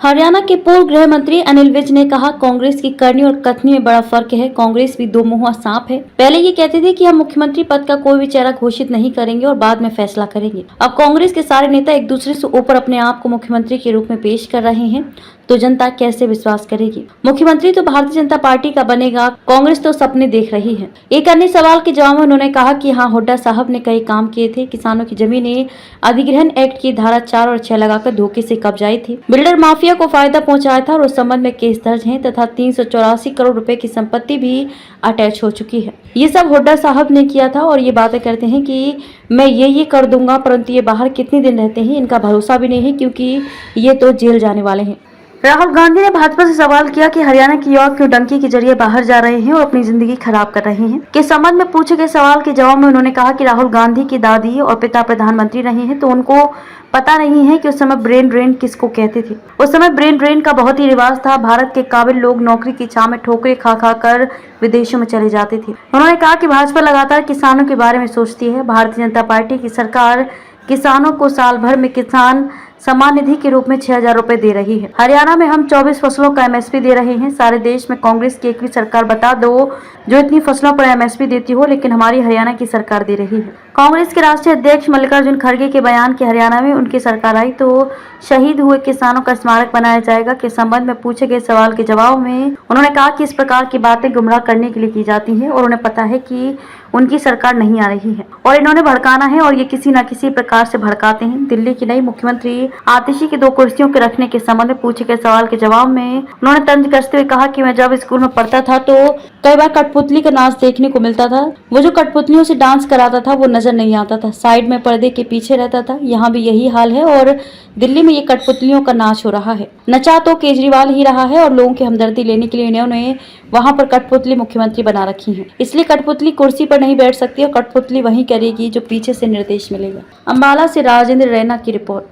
हरियाणा के पूर्व गृह मंत्री अनिल विज ने कहा, कांग्रेस की करनी और कथनी में बड़ा फर्क है। कांग्रेस भी दो मुंहा सांप है। पहले ये कहते थे कि हम मुख्यमंत्री पद का कोई भी चेहरा घोषित नहीं करेंगे और बाद में फैसला करेंगे। अब कांग्रेस के सारे नेता एक दूसरे से ऊपर अपने आप को मुख्यमंत्री के रूप में पेश कर रहे हैं, तो जनता कैसे विश्वास करेगी। मुख्यमंत्री तो भारतीय जनता पार्टी का बनेगा, कांग्रेस तो सपने देख रही है। एक अन्य सवाल के जवाब में उन्होंने कहा कि हाँ, हुड्डा साहब ने कई काम किए थे। किसानों की जमीनें अधिग्रहण एक्ट की धारा 4 और 6 लगाकर धोखे से कब्जाई थी। बिल्डर माफिया को फायदा पहुंचाया था और उस संबंध में केस दर्ज है तथा 384 करोड़ रुपए की संपत्ति भी अटैच हो चुकी है। ये सब हुड्डा साहब ने किया था और ये बातें करते हैं कि मैं ये कर दूंगा, परंतु ये बाहर कितने दिन रहते हैं इनका भरोसा भी नहीं है, क्योंकि ये तो जेल जाने वाले हैं। राहुल गांधी ने भाजपा से सवाल किया कि हरियाणा के युवा क्यों डंकी के जरिए बाहर जा रहे हैं और अपनी जिंदगी खराब कर रहे हैं। के संबंध में पूछे गए सवाल के जवाब में उन्होंने कहा कि राहुल गांधी की दादी और पिता प्रधानमंत्री रहे हैं, तो उनको पता नहीं है कि उस समय ब्रेन ड्रेन किसको कहते थे। उस समय ब्रेन ड्रेन का बहुत ही रिवाज था। भारत के काबिल लोग नौकरी की चाह में ठोकरें खा खा कर विदेशों में चले जाते थे। उन्होंने कहा कि भाजपा लगातार किसानों के बारे में सोचती है। भारतीय जनता पार्टी की सरकार किसानों को साल भर में किसान सम्मान निधि के रूप में 6,000 रुपए दे रही है। हरियाणा में हम 24 फसलों का एमएसपी दे रहे हैं। सारे देश में कांग्रेस की एक भी सरकार बता दो जो इतनी फसलों पर एमएसपी देती हो, लेकिन हमारी हरियाणा की सरकार दे रही है। कांग्रेस के राष्ट्रीय अध्यक्ष मल्लिकार्जुन खड़गे के बयान कि हरियाणा में उनकी सरकार आई तो शहीद हुए किसानों का स्मारक बनाया जाएगा के संबंध में पूछे गए सवाल के जवाब में उन्होंने कहा कि इस प्रकार की बातें गुमराह करने के लिए की जाती हैं और उन्हें पता है कि उनकी सरकार नहीं आ रही है और इन्होंने भड़काना है और ये किसी न किसी प्रकार से भड़काते हैं। दिल्ली की नई मुख्यमंत्री आतिशी की 2 कुर्सियों के रखने के संबंध में पूछे गए सवाल के जवाब में उन्होंने तंज कसते हुए कहा कि मैं जब स्कूल में पढ़ता था तो कई बार कठपुतली का नाच देखने को मिलता था। वो जो कठपुतलियों से डांस कराता था वो नजर नहीं आता था, साइड में पर्दे के पीछे रहता था। यहाँ भी यही हाल है और दिल्ली में ये कठपुतलियों का नाच हो रहा है। नचा तो केजरीवाल ही रहा है और लोगों की हमदर्दी लेने के लिए इन्होंने वहां पर कठपुतली मुख्यमंत्री बना रखी है। इसलिए कठपुतली कुर्सी पर नहीं बैठ सकती और कठपुतली वही करेगी जो पीछे से निर्देश मिलेगा। अंबाला से राजेंद्र रैना की रिपोर्ट।